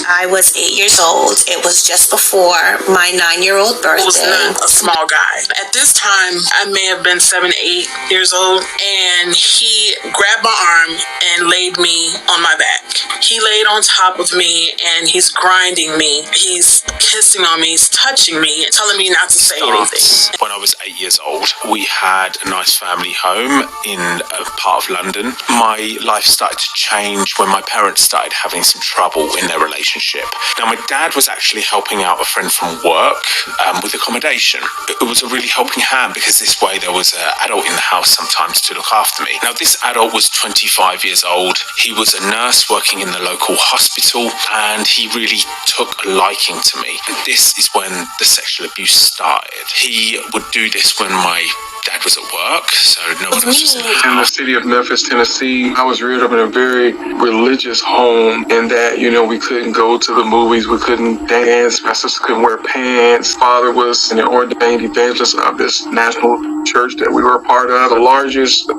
I was 8 years old. It was just before my 9-year-old birthday. He was not a small guy. At this time, I may have been 7, 8 years old, and he grabbed my arm and laid me on my back. He laid on top of me, and he's grinding me. He's kissing on me. He's touching me, telling me not to say anything. When I was 8 years old, we had a nice family home in a part of London. My life started to change when my parents started having some trouble in their relationship. Now, my dad was actually helping out a friend from work with accommodation. It was a really helping hand because this way there was an adult in the house sometimes to look after me. Now, this adult was 25 years old. He was a nurse working in the local hospital, and he really took a liking to me. And this is when the sexual abuse started. He would do this when my dad was at work, so no one else was in the house. In the city of Memphis, Tennessee, I was reared up in a very religious home in that, we couldn't go to the movies, we couldn't dance, my sister couldn't wear pants. Father was an ordained evangelist of this national church that we were a part of, the largest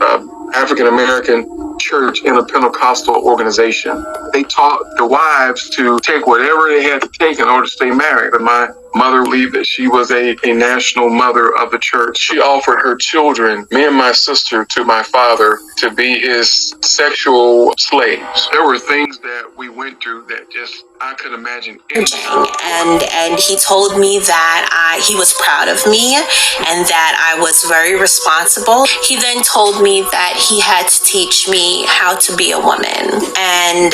African-American church in a Pentecostal organization. They taught the wives to take whatever they had to take in order to stay married. But my mother believed that she was a national mother of the church. She offered her children, me and my sister, to my father to be his sexual slaves. There were things that we went through that just I could imagine. And he told me that he was proud of me and that I was very responsible. He then told me that he had to teach me how to be a woman and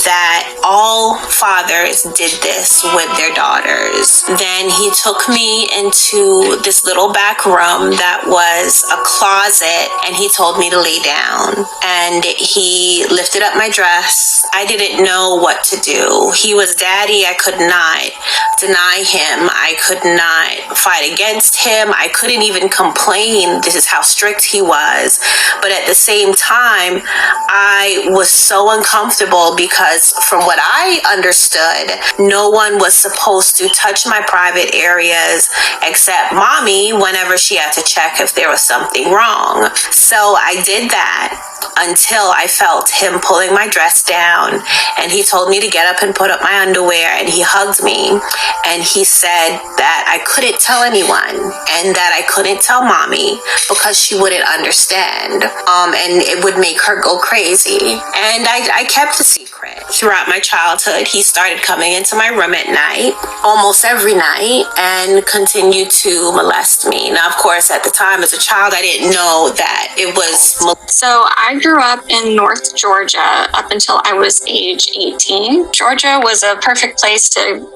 that all fathers did this with their daughters. Then he took me into this little back room that was a closet and he told me to lay down. And he lifted up my dress. I didn't know what to do. He was daddy. I could not deny him. I could not fight against him. I couldn't even complain. This is how strict he was. But at the same time, I was so uncomfortable because from what I understood, no one was supposed to touch my private areas except mommy whenever she had to check if there was something wrong. So I did that until I felt him pulling my dress down, and he told me to get up and put up my underwear, and he hugged me, and he said that I couldn't tell anyone and that I couldn't tell mommy because she wouldn't understand, and it would make her go crazy. And I kept the secret. Throughout my childhood, he started coming into my room at night, almost every night, and continued to molest me. Now, of course, at the time as a child, I didn't know that it was. So I grew up in North Georgia up until I was age 18. Georgia was a perfect place to,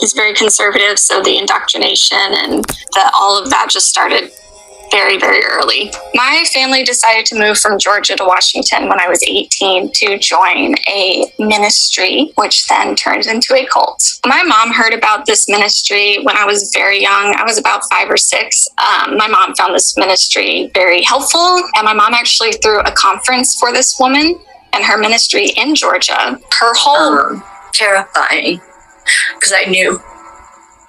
it's very conservative, so the indoctrination and all of that just started very, very early. My family decided to move from Georgia to Washington when I was 18 to join a ministry, which then turned into a cult. My mom heard about this ministry when I was very young. I was about 5 or 6. My mom found this ministry very helpful, and my mom actually threw a conference for this woman and her ministry in Georgia. Her whole terrifying, because I knew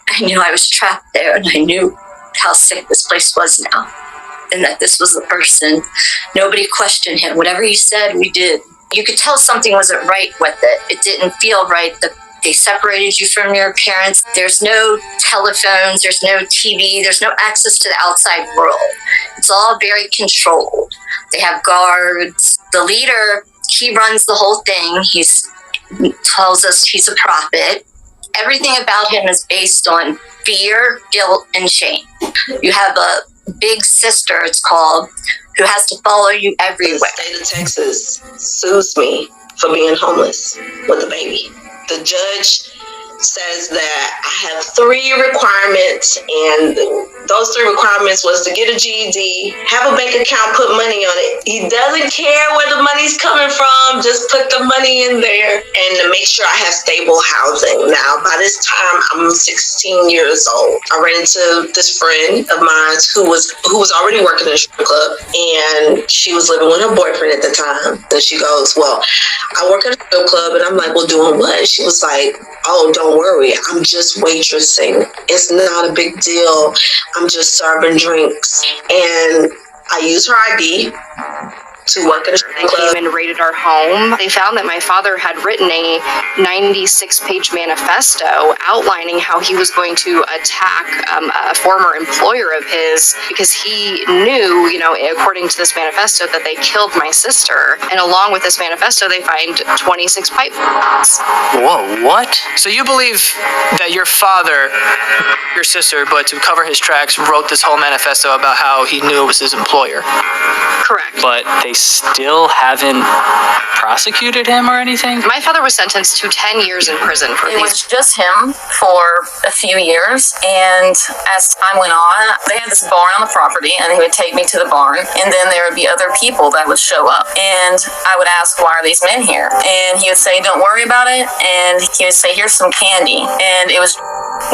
I was trapped there, and I knew how sick this place was now, and that this was the person. Nobody questioned him. Whatever he said, we did. You could tell something wasn't right with it. It didn't feel right. They separated you from your parents. There's no telephones, there's no TV, there's no access to the outside world. It's all very controlled. They have guards. The leader, he runs the whole thing. He tells us he's a prophet. Everything about him is based on fear, guilt, and shame. You have a big sister, it's called, who has to follow you everywhere. The state of Texas sues me for being homeless with a baby. The judge says that I have 3 requirements, and those 3 requirements was to get a GED, have a bank account, put money on it. He doesn't care where the money's coming from, just put the money in there, and to make sure I have stable housing. Now, by this time, I'm 16 years old. I ran into this friend of mine who was already working in a strip club, and she was living with her boyfriend at the time. So she goes, well, I work at a strip club, and I'm like, well, doing what? And she was like, oh, don't worry, I'm just waitressing. It's not a big deal. I'm just serving drinks. And I use her ID, to work at a strip club. Came and raided our home. They found that my father had written a 96-page manifesto outlining how he was going to attack a former employer of his because he knew, according to this manifesto, that they killed my sister. And along with this manifesto, they find 26 pipe bombs. Whoa, what? So you believe that your father, your sister, but to cover his tracks, wrote this whole manifesto about how he knew it was his employer? Correct. But they still haven't prosecuted him or anything? My father was sentenced to 10 years in prison for It these. was just him for a few years, and as time went on, they had this barn on the property, and he would take me to the barn, and then there would be other people that would show up, and I would ask, why are these men here? And he would say, don't worry about it, and he would say, here's some candy. And it was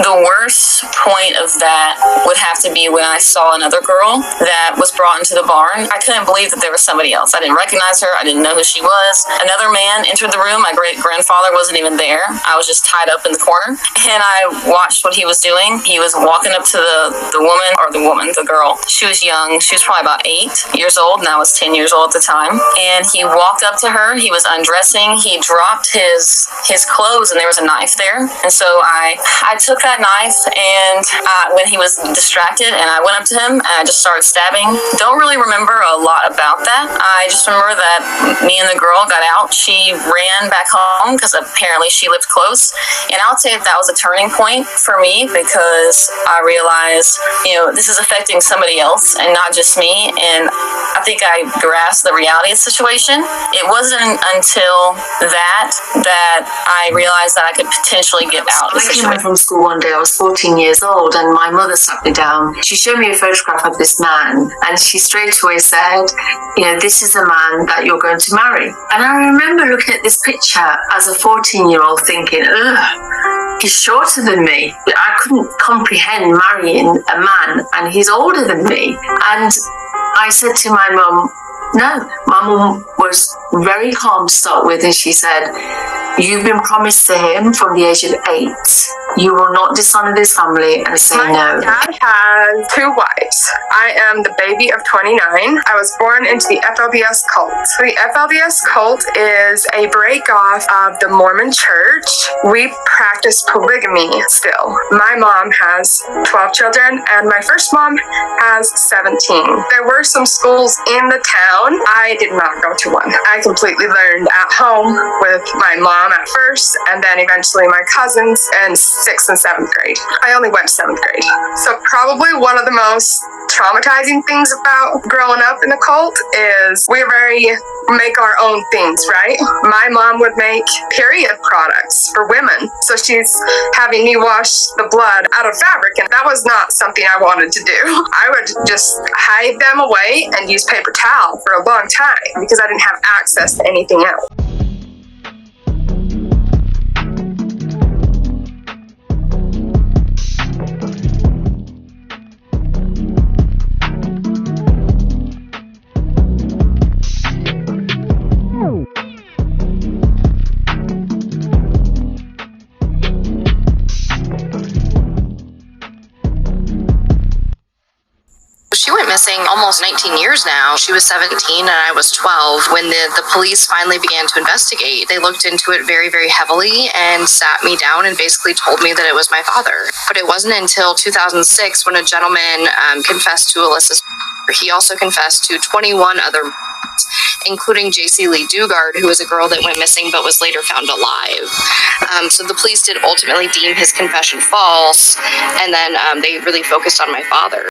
the worst point of that would have to be when I saw another girl that was brought into the barn. I couldn't believe that there was somebody else. I didn't recognize her. I didn't know who she was. Another man entered the room. My great-grandfather wasn't even there. I was just tied up in the corner, and I watched what he was doing. He was walking up to the girl. She was young. She was probably about 8 years old, and I was 10 years old at the time. And he walked up to her. He was undressing. He dropped his clothes, and there was a knife there. And so I took that knife, and when he was distracted, and I went up to him, and I just started stabbing. Don't really remember a lot about that. I just remember that me and the girl got out. She ran back home because apparently she lived close. And I would say that was a turning point for me because I realized, this is affecting somebody else and not just me. And I think I grasped the reality of the situation. It wasn't until that I realized that I could potentially get out of the I came situation. home from school one day. I was 14 years old, and my mother sat me down. She showed me a photograph of this man, and she straight away said, this is the man that you're going to marry. And I remember looking at this picture as a 14-year-old thinking, ugh, he's shorter than me. I couldn't comprehend marrying a man, and he's older than me. And I said to my mum, no. My mum was very calm to start with, and she said, you've been promised to him from the age of 8. You will not dishonor this family and say no. My dad has 2 wives. I am the baby of 29. I was born into the FLDS cult. The FLDS cult is a break-off of the Mormon church. We practice polygamy still. My mom has 12 children, and my first mom has 17. There were some schools in the town. I did not go to one. I completely learned at home with my mom at first, and then eventually my cousins in 6th and 7th grade. I only went to 7th grade. So probably one of the most traumatizing things about growing up in the cult is we make our own things, right? My mom would make period products for women. So she's having me wash the blood out of fabric, and that was not something I wanted to do. I would just hide them away and use paper towel for a long time because I didn't have access to anything else. She went missing almost 19 years now. She was 17 and I was 12 when the police finally began to investigate. They looked into it very, very heavily and sat me down and basically told me that it was my father. But it wasn't until 2006 when a gentleman confessed to Alyssa's. He also confessed to 21 other, including J.C. Lee Dugard, who was a girl that went missing but was later found alive. So the police did ultimately deem his confession false, and then they really focused on my father.